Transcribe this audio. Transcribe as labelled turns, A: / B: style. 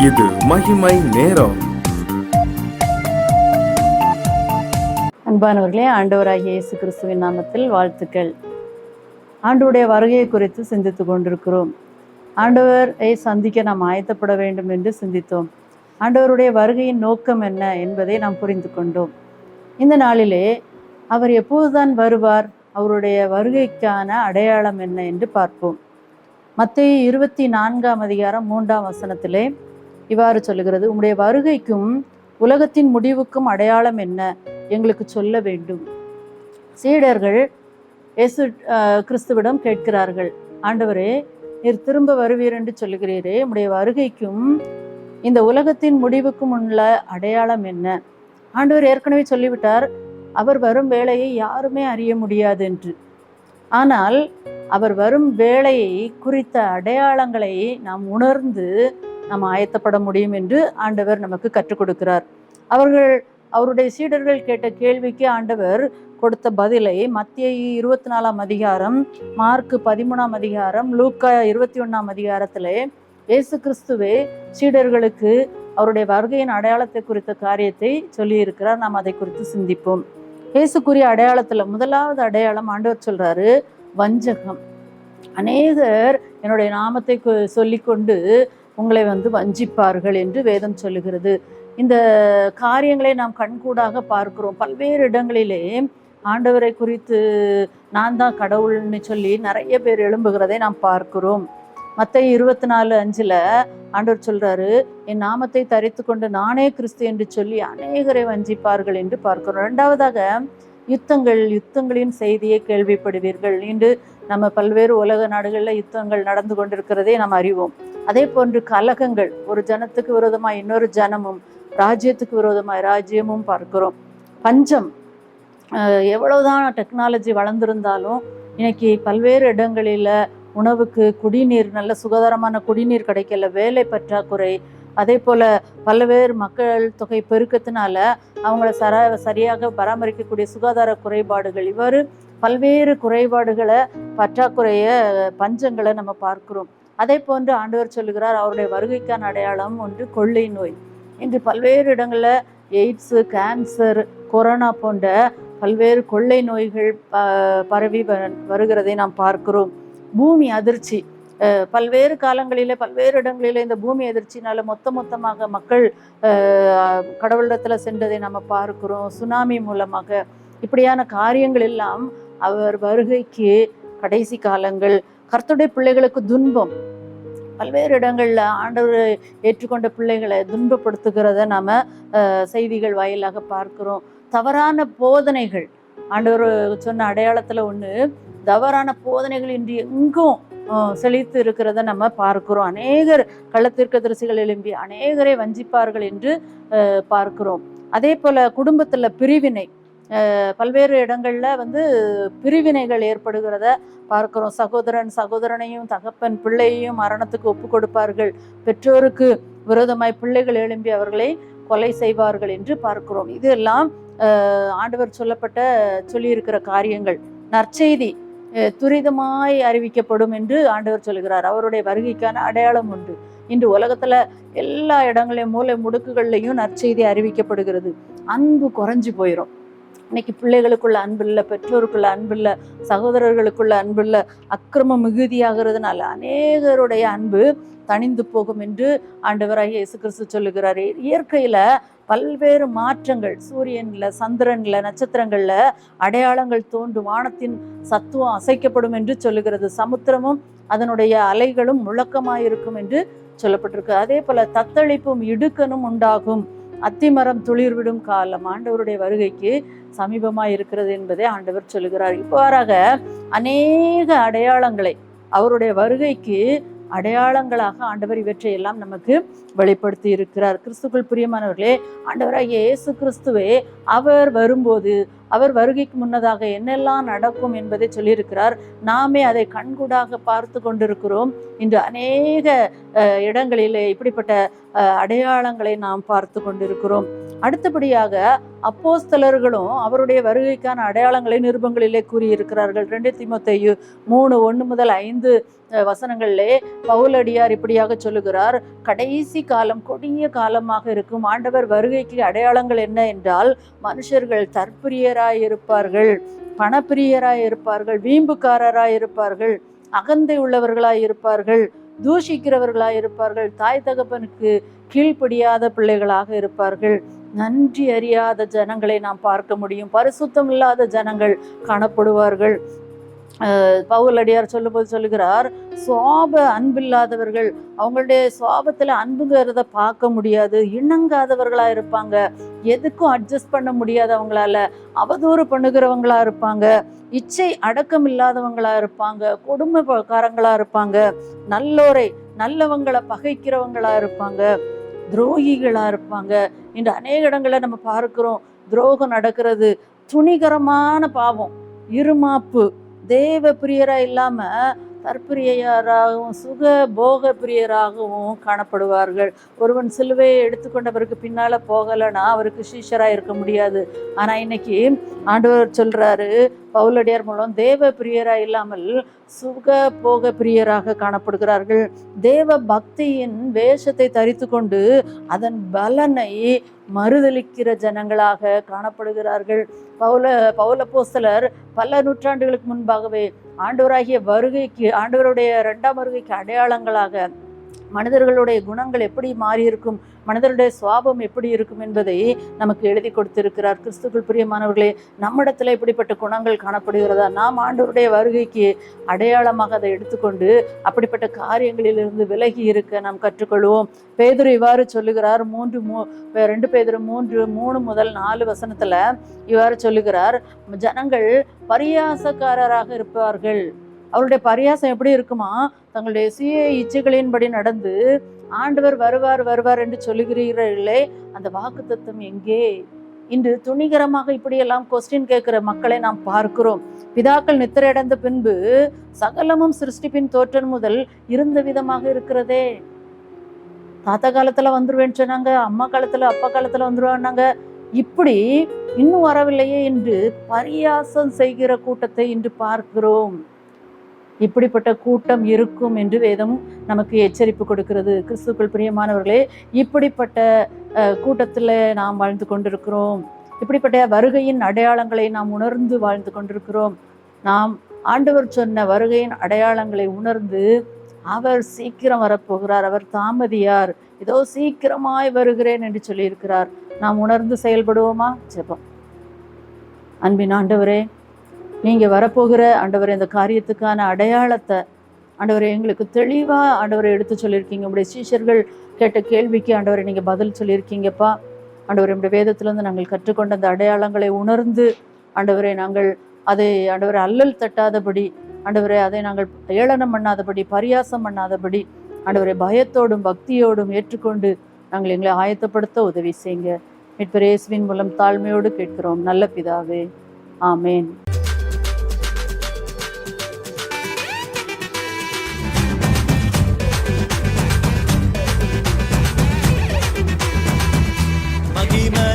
A: இது மகிமை நேரம்.
B: அன்பானவர்களே, ஆண்டவராகிய இயேசு கிறிஸ்துவின் நாமத்தில் வாழ்த்துக்கள். ஆண்டவருடைய வருகையை குறித்து சிந்தித்துக் கொண்டிருக்கிறோம். ஆண்டவரை சந்திக்க நாம் ஆயத்தப்பட வேண்டும் என்று சிந்தித்தோம். ஆண்டவருடைய வருகையின் நோக்கம் என்ன என்பதை நாம் புரிந்து கொண்டோம். இந்த நாளிலே அவர் எப்போதுதான் வருவார், அவருடைய வருகைக்கான அடையாளம் என்ன என்று பார்ப்போம். மத்தேயு 24:3 இவ்வாறு சொல்லுகிறது, உம்முடைய வருகைக்கும் உலகத்தின் முடிவுக்கும் அடையாளம் என்ன, எங்களுக்கு சொல்ல வேண்டும். சீடர்கள் இயேசு கிறிஸ்துவிடம் கேட்கிறார்கள், ஆண்டவரே, நீர் திரும்ப வருவீர் என்று சொல்லுகிறீரே, உம்முடைய வருகைக்கும் இந்த உலகத்தின் முடிவுக்கும் உள்ள அடையாளம் என்ன? ஆண்டவர் ஏற்கனவே சொல்லிவிட்டார், அவர் வரும் வேளையை யாருமே அறிய முடியாது என்று. ஆனால் அவர் வரும் வேளையை குறித்த அடையாளங்களை நாம் உணர்ந்து நாம் ஆயத்தப்பட முடியும் என்று ஆண்டவர் நமக்கு கற்றுக் கொடுக்கிறார். அவருடைய சீடர்கள் கேட்ட கேள்விக்கு ஆண்டவர் கொடுத்த பதிலை மத்தேயு 24 மார்க்கு 13 லூக்கா 21 இயேசு கிறிஸ்துவே சீடர்களுக்கு அவருடைய வருகையின் அடையாளத்தை குறித்த காரியத்தை சொல்லியிருக்கிறார். நாம் அதை குறித்து சிந்திப்போம். இயேசுக்குரிய அடையாளத்துல முதலாவது அடையாளம் ஆண்டவர் சொல்றாரு, வஞ்சகம். அநேகர் என்னுடைய நாமத்தை சொல்லிக்கொண்டு உங்களை வஞ்சிப்பார்கள் என்று வேதம் சொல்லுகிறது. இந்த காரியங்களை நாம் கண்கூடாக பார்க்கிறோம். பல்வேறு இடங்களிலே ஆண்டவரை குறித்து நான் தான் கடவுள்னு சொல்லி நிறைய பேர் எழும்புகிறதை நாம் பார்க்கிறோம். மத்தேயு 24:5 ஆண்டவர் சொல்றாரு, என் நாமத்தை தரித்து கொண்டு நானே கிறிஸ்து என்று சொல்லி அநேகரை வஞ்சிப்பார்கள் என்று பார்க்கிறோம். இரண்டாவதாக யுத்தங்களின் செய்தியை கேள்விப்படுவீர்கள். இன்று நம்ம பல்வேறு உலக நாடுகளில் யுத்தங்கள் நடந்து கொண்டிருக்கிறதே நாம் அறிவோம். அதே போன்று கலகங்கள், ஒரு ஜனத்துக்கு விரோதமாய் இன்னொரு ஜனமும், ராஜ்யத்துக்கு விரோதமாய் ராஜ்யமும் பார்க்கிறோம். பஞ்சம், எவ்வளவுதான் டெக்னாலஜி வளர்ந்திருந்தாலும் இன்னைக்கு பல்வேறு இடங்களில் உணவுக்கு குடிநீர், நல்ல சுகாதாரமான குடிநீர் கிடைக்கல, வேலை பற்றாக்குறை, அதே போல் பல்வேறு மக்கள் தொகை பெருக்கத்தினால அவங்கள சரியாக பராமரிக்கக்கூடிய சுகாதார குறைபாடுகள், பல்வேறு குறைபாடுகளை, பற்றாக்குறைய, பஞ்சங்களை நம்ம பார்க்கிறோம். அதே போன்று ஆண்டவர் சொல்லுகிறார், அவருடைய வருகைக்கான அடையாளம் ஒன்று கொள்ளை நோய். இன்று பல்வேறு இடங்களில் எய்ட்ஸு, கேன்சர், கொரோனா போன்ற பல்வேறு கொள்ளை நோய்கள் பரவி வருகிறதை நாம் பார்க்கிறோம். பூமி அதிர்ச்சி, பல்வேறு காலங்களிலே பல்வேறு இடங்களிலே இந்த பூமி அதிர்ச்சினால மொத்தமாக மக்கள் கடவுளிடத்தில் சென்றதை நம்ம பார்க்கிறோம். சுனாமி மூலமாக இப்படியான காரியங்கள் எல்லாம் அவர் வருகைக்கு கடைசி காலங்கள். கர்த்தருடைய பிள்ளைகளுக்கு துன்பம், பல்வேறு இடங்களில் ஆண்டவர் ஏற்றுக்கொண்ட பிள்ளைகளை துன்பப்படுத்துகிறத நாம் செய்திகள் வாயிலாக பார்க்கிறோம். தவறான போதனைகள், ஆண்டவர் சொன்ன அடையாளத்தில் ஒன்று, தவறான போதனைகள் இன்று எங்கும் செழித்து இருக்கிறத நம்ம பார்க்கிறோம். அநேகர் கள்ளத்தீர்க்கதரிசிகள் எழும்பி அநேகரை வஞ்சிப்பார்கள் என்று பார்க்கிறோம். அதே போல குடும்பத்தில் பிரிவினை, பல்வேறு இடங்களில் பிரிவினைகள் ஏற்படுகிறத பார்க்கிறோம். சகோதரனையும் தகப்பன் பிள்ளையையும் மரணத்துக்கு ஒப்பு கொடுப்பார்கள். பெற்றோருக்கு விரோதமாய் பிள்ளைகள் எழும்பி அவர்களை கொலை செய்வார்கள் என்று பார்க்கிறோம். இதெல்லாம் ஆண்டவர் சொல்லியிருக்கிற காரியங்கள். நற்செய்தி துரிதமாய் அறிவிக்கப்படும் என்று ஆண்டவர் சொல்கிறார். அவருடைய வருகைக்கான அடையாளம் உண்டு. இன்று உலகத்துல எல்லா இடங்களையும், மூலை முடுக்குகள்லையும் நற்செய்தி அறிவிக்கப்படுகிறது. அன்பு குறைஞ்சு போயிடும். இன்னைக்கு பிள்ளைகளுக்குள்ள அன்பு இல்லை, பெற்றோருக்குள்ள அன்பு இல்லை, சகோதரர்களுக்குள்ள அன்பு இல்லை, அக்கிரமம் மிகுதியாகிறதுனால அநேகருடைய அன்பு தணிந்து போகும் என்று ஆண்டவராகிய இயேசு கிறிஸ்து சொல்லுகிறார். இயற்கையில பல்வேறு மாற்றங்கள், சூரியன்ல, சந்திரன்ல, நட்சத்திரங்கள்ல அடையாளங்கள் தோன்றும். வானத்தின் சத்துவம் அசைக்கப்படும் என்று சொல்லுகிறது. சமுத்திரமும் அதனுடைய அலைகளும் முழக்கமாயிருக்கும் என்று சொல்லப்பட்டிருக்கு. அதே போல தத்தளிப்பும் இடுக்கணும் உண்டாகும். அத்திமரம் துளிர்விடும் காலம் ஆண்டவருடைய வருகைக்கு சமீபமாய் இருக்கிறது என்பதை ஆண்டவர் சொல்லுகிறார். இவ்வாறாக அநேக அடையாளங்களை, அவருடைய வருகைக்கு அடையாளங்களாக ஆண்டவர் இவற்றை எல்லாம் நமக்கு வெளிப்படுத்தி இருக்கிறார். கிறிஸ்துக்குள் பிரியமானவர்களே, ஆண்டவராகிய இயேசு கிறிஸ்துவே அவர் வரும்போது, அவர் வருகைக்கு முன்னதாக என்னெல்லாம் நடக்கும் என்பதை சொல்லியிருக்கிறார். நாமே அதை கண்கூடாக பார்த்து கொண்டிருக்கிறோம். இன்று அநேக இடங்களிலே இப்படிப்பட்ட அடையாளங்களை நாம் பார்த்து கொண்டிருக்கிறோம். அடுத்தபடியாக அப்போஸ்தலர்களும் அவருடைய வருகைக்கான அடையாளங்களை நிருபங்களிலே கூறியிருக்கிறார்கள். 2 தீமோத்தேயு 3:1-5 வசனங்களிலே பவுலடியார் இப்படியாக சொல்லுகிறார், கடைசி காலம் கொடிய காலமாக இருக்கும். ஆண்டவர் வருகைக்கு அடையாளங்கள் என்ன என்றால், மனுஷர்கள் தற்பிரியராய் இருப்பார்கள், பணப்பிரியராய் இருப்பார்கள், வீம்புக்காரராய் இருப்பார்கள், அகந்தை உள்ளவர்களாய் இருப்பார்கள், தூஷிக்கிறவர்களாய் இருப்பார்கள், தாய் தகப்பனுக்கு கீழ்ப்படியாத பிள்ளைகளாக இருப்பார்கள். நன்றி அறியாத ஜனங்களை நாம் பார்க்க முடியும். பரிசுத்தம் இல்லாத ஜனங்கள் காணப்படுவார்கள். பவுலடியார் சொல்லும்போது சொல்லுகிறார், சுவாப அன்பில்லாதவர்கள், அவங்களுடைய சுவாபத்தில் அன்புங்கிறத பார்க்க முடியாது, இணங்காதவர்களா இருப்பாங்க, எதுக்கும் அட்ஜஸ்ட் பண்ண முடியாது, அவங்களால அவதூறு பண்ணுகிறவங்களா இருப்பாங்க, இச்சை அடக்கம் இல்லாதவங்களா இருப்பாங்க, கொடுமைக்காரங்களா இருப்பாங்க, நல்லவங்களை பகைக்கிறவங்களா இருப்பாங்க, துரோகிகளா இருப்பாங்க. இன்று அநேக இடங்களை நம்ம பார்க்கிறோம், துரோகம் நடக்கிறது, துணிகரமான பாவம், இருமாப்பு, தேவ பிரியரா இல்லாம தற்பிரியராகவும் சுக போக பிரியராகவும் காணப்படுவார்கள். ஒருவன் சிலுவையை எடுத்துக்கொண்டவருக்கு பின்னால போகலைன்னா அவருக்கு சீஷராக இருக்க முடியாது. ஆனா இன்னைக்கு ஆண்டவர் சொல்றாரு பவுலடியார் மூலம், தேவ பிரியரா இல்லாமல் சுக போக பிரியராக காணப்படுகிறார்கள். தேவ பக்தியின் வேஷத்தை தரித்து கொண்டு அதன் பலனை மறுதலிக்கிற ஜனங்களாக காணப்படுகிறார்கள். பவுலப்போஸ்தலர் பல நூற்றாண்டுகளுக்கு முன்பாகவே ஆண்டவராகிய வருகைக்கு, ஆண்டவருடைய 2ஆம் வருகைக்கு அடையாளங்களாக மனிதர்களுடைய குணங்கள் எப்படி மாறியிருக்கும், மனிதருடைய சுவாபம் எப்படி இருக்கும் என்பதை நமக்கு எழுதி கொடுத்திருக்கிறார். கிறிஸ்துக்குள் பிரியமானவர்களே, நம்மிடத்துல இப்படிப்பட்ட குணங்கள் காணப்படுகிறதா? நாம் ஆண்டவருடைய வருகைக்கு அடையாளமாக அதை எடுத்துக்கொண்டு அப்படிப்பட்ட காரியங்களிலிருந்து விலகி இருக்க நாம் கற்றுக்கொள்வோம். பேதுரு இவ்வாறு சொல்லுகிறார், 2 பேதுரு 3:3-4 வசனத்துல இவ்வாறு சொல்லுகிறார், ஜனங்கள் பரியாசக்காரராக இருப்பார்கள். அவருடைய பரியாசம் எப்படி இருக்குமா? தங்களுடைய சுய இச்சைகளின்படி நடந்து ஆண்டவர் வருவார் என்று சொல்லுகிறீர்களே, அந்த வாக்குத்தத்தம் எங்கே? இன்று துணிகரமாக இப்படியெல்லாம் கொஸ்டின் கேட்கிற மக்களை நாம் பார்க்கிறோம். பிதாக்கள் நித்திரையடைந்த பின்பு சகலமும் சிருஷ்டிப்பின் தோற்றம் முதல் இருந்த விதமாக இருக்கிறதே. தாத்தா காலத்துல வந்துருவேன்னு சொன்னாங்க, அம்மா காலத்துல அப்பா காலத்துல வந்துருவான்னாங்க, இப்படி இன்னும் வரவில்லையே என்று பரியாசம் செய்கிற கூட்டத்தை இன்று பார்க்கிறோம். இப்படிப்பட்ட கூட்டம் இருக்கும் என்று வேதம் நமக்கு எச்சரிப்பு கொடுக்கிறது. கிறிஸ்துக்குள் பிரியமானவர்களே, இப்படிப்பட்ட கூட்டத்தில் நாம் வாழ்ந்து கொண்டிருக்கிறோம். இப்படிப்பட்ட வருகையின் அடையாளங்களை நாம் உணர்ந்து வாழ்ந்து கொண்டிருக்கிறோம். நாம் ஆண்டவர் சொன்ன வருகையின் அடையாளங்களை உணர்ந்து, அவர் சீக்கிரம் வரப்போகிறார், அவர் தாமதியார், இதோ சீக்கிரமாய் வருகிறேன் என்று சொல்லியிருக்கிறார். நாம் உணர்ந்து செயல்படுவோமா? ஜெபம். அன்பின் ஆண்டவரே, நீங்கள் வரப்போகிற ஆண்டவரை இந்த காரியத்துக்கான அடையாளத்தை ஆண்டவரை எங்களுக்கு தெளிவாக ஆண்டவரை எடுத்து சொல்லியிருக்கீங்க. உங்களுடைய சீஷர்கள் கேட்ட கேள்விக்கு ஆண்டவரை நீங்கள் பதில் சொல்லியிருக்கீங்கப்பா. ஆண்டவரை உங்களுடைய வேதத்திலிருந்து நாங்கள் கற்றுக்கொண்ட அந்த அடையாளங்களை உணர்ந்து ஆண்டவரை நாங்கள் அதை ஆண்டவரை அல்லல் தட்டாதபடி, ஆண்டவரை அதை நாங்கள் ஏளனம் பண்ணாதபடி, பரியாசம் பண்ணாதபடி, ஆண்டவரை பயத்தோடும் பக்தியோடும் ஏற்றுக்கொண்டு நாங்கள் எங்களை ஆயத்தப்படுத்த உதவி செய்யுங்க. மீட்பர் இயேசுவின் மூலம் தாழ்மையோடு கேட்கிறோம் நல்ல பிதாவே, ஆமேன்.
C: மகிமை